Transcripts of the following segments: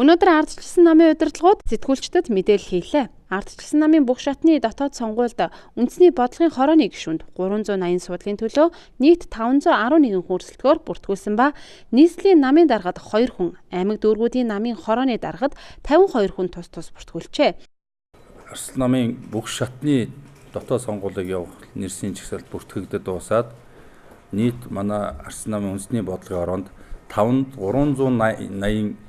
Өнөөдөр ардчилсан намын удирдлагууд сэтгүүлчдэд мэдээлэл хийлээ. Ардчилсан намын бүх шатны дотоод сонгуульд үндэсний бодлогын хорооны гишүүнд 380 суудлын төлөө нийт 511 хүрсэлтгөөр бүртгүүлсэн ба нийслэлийн намын даргад 2 хүн, аймаг дүүргүүдийн намын хорооны даргад 52 хүн тус бүртгүүлжээ. Ардчилсан намын бүх шатны дотоод сонгуулийг явуулах нэрсийн чагсаалт бүртгэгдэж дуусаад нийт манай ардчилсан намын үндэсний бодлогын хороонд 380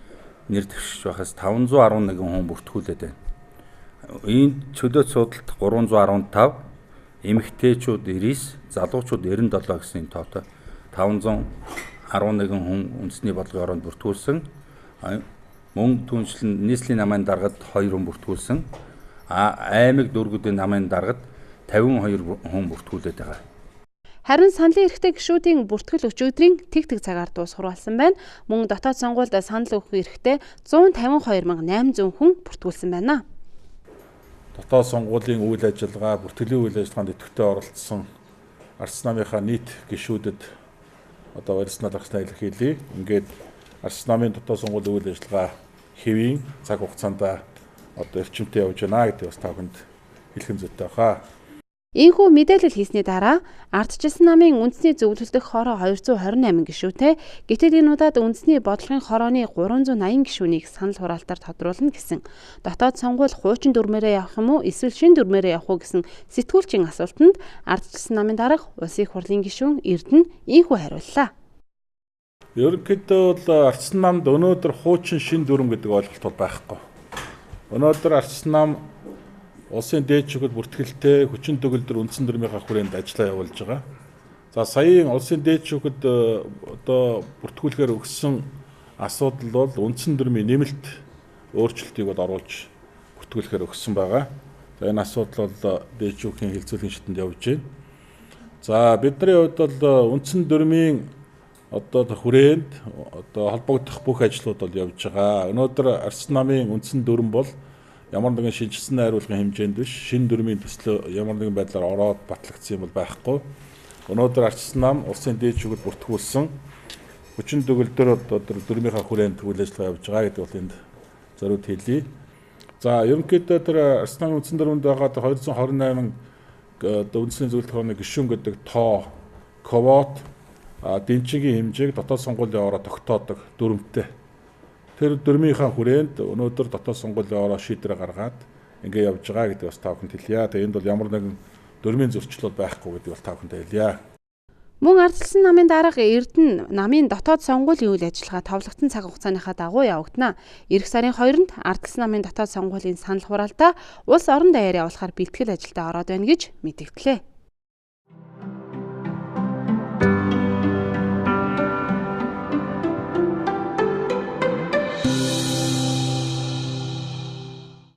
нэр дэвшиж байхаас 511 хүн бүртгүүлээд байна. Энэ чөлөөт судалт 315, эмэгтэйчүүд 99, залуучууд 97 гэсэн тоотой 511 хүн үндэсний бодлогын хороонд бүртгүүлсэн. Мөн түншлэн нийслэлийн намын даргад 2 хүн бүртгүүлсэн. Аймаг дүүргүүдийн намын даргад 52 хүн бүртгүүлээд байгаа. Харин саналын эрхтэй гишүүдийн бүртгэл өчигдрийн тэг цагаар дуусгарлсан байна. Мөн дотоод сонгуульд санал өгөх эрхтэй 152,800 хүн бүртгүүлсэн байна. Дотоод сонгуулийн үйл ажиллагаа, бүртгэлийн үйл ажиллагаанд идэвхтэй оролцсон ардчилсан намынхаа нийт гишүүдэд одоо барьснаар багтаа илэрхийлье. Ингээд ардчилсан намын дотоод сонгуулийн үйл ажиллагаа хэвийн цаг хугацаанд одоо эрчимтэй явж байна гэдэг бас та бүхэнд хэлэх зүйтэй баха. Ийхүү мэдээлэл хийсний дараа ардчилсан намын үндэсний зөвлөлдөх хороо 228 гишүүтэй, гэтэл энэ удаад үндэсний бодлогын хорооны 380 гишүүнийг санал хураалтаар тодруулна гэсэн. Дотоод сонгуул хуучин дүрмээрээ явах юм уу, эсвэл шин дүрмээрээ явах уу гэсэн сэтгүүлчийн асуултанд ардчилсан намын дарга улсын их хурлын гишүүн Эрдэнэ ийхүү хариуллаа. Ерөнхийдөө бол ардчилсан намд өнөөдөр хуучин шин дүрм гэдэг ойлголт бол байхгүй. Өнөөдөр ардчилсан нам улсын дээд шүүхэд бүртгэлтэй хүчин төгөлдөр үндсэн дүрмийнхаа хүрээнд ажиллаа явуулж байгаа. За саяын улсын дээд шүүхэд одоо бүртгүүлэхээр өгсөн асуудал бол үндсэн дүрмийн нэмэлт өөрчлөлтийг бол оруулж бүртгүүлэхээр өгсөн байгаа. За энэ асуудал бол дээд шүүхийн хэлцүүлгийн шатанд явж байна. За бидний хувьд бол үндсэн дүрмийн одоо хүрээнд одоо холбогдох бүх ажлууд бол явж байгаа. Өнөөдөр ардчилсан намын үндсэн дүрм бол ямар нэгэн шинжилсэн найруулгын хэмжээнд биш, шин дүрмийн төслөө ямар нэгэн байдлаар ороод батлагдсан юм бол байхгүй. Өнөөдөр ардчилсан нам улсын дээд шүүхэд бүртгүүлсэн хүчин төгөлдөр одоо дүрмийнхаа хүрээнд үйл ажиллагаа явж байгаа гэдэг бол энд зориуд хэлье. За ерөнхийдөө тэр ардчилсан намын үндсэн дүрмэнд байгаа 228 одоо үндэсний зөвлөлт хорооны гишүүн гэдэг тоо, квот, дэнчигийн хэмжээг дотоод сонгуулийн ороо тогтоодог дүрмтэй. Тэр дүрмийнхаа хүрээнд өнөөдөр дотоод сонгуулийн ороо шийдвэр гаргаад ингэ явж байгаа гэдэг бас та бүхэнд хэлье. Тэгээ энд бол ямар нэгэн дүрмийн зөрчил байхгүй гэдэг бол та бүхэнд хэлье. Мөн ардчилсан намын дарга Эрдэнэ намын дотоод сонгуулийн үйл ажиллагаа товлогдсон цаг хугацааныхаа дагуу явагдана. Ирэх сарын 2-нд ардчилсан намын дотоод сонгуулийн санал хураалтаа улс орон даяар явуулахаар бэлтгэл ажилдаа ороод байна гэж мэдэгдлээ.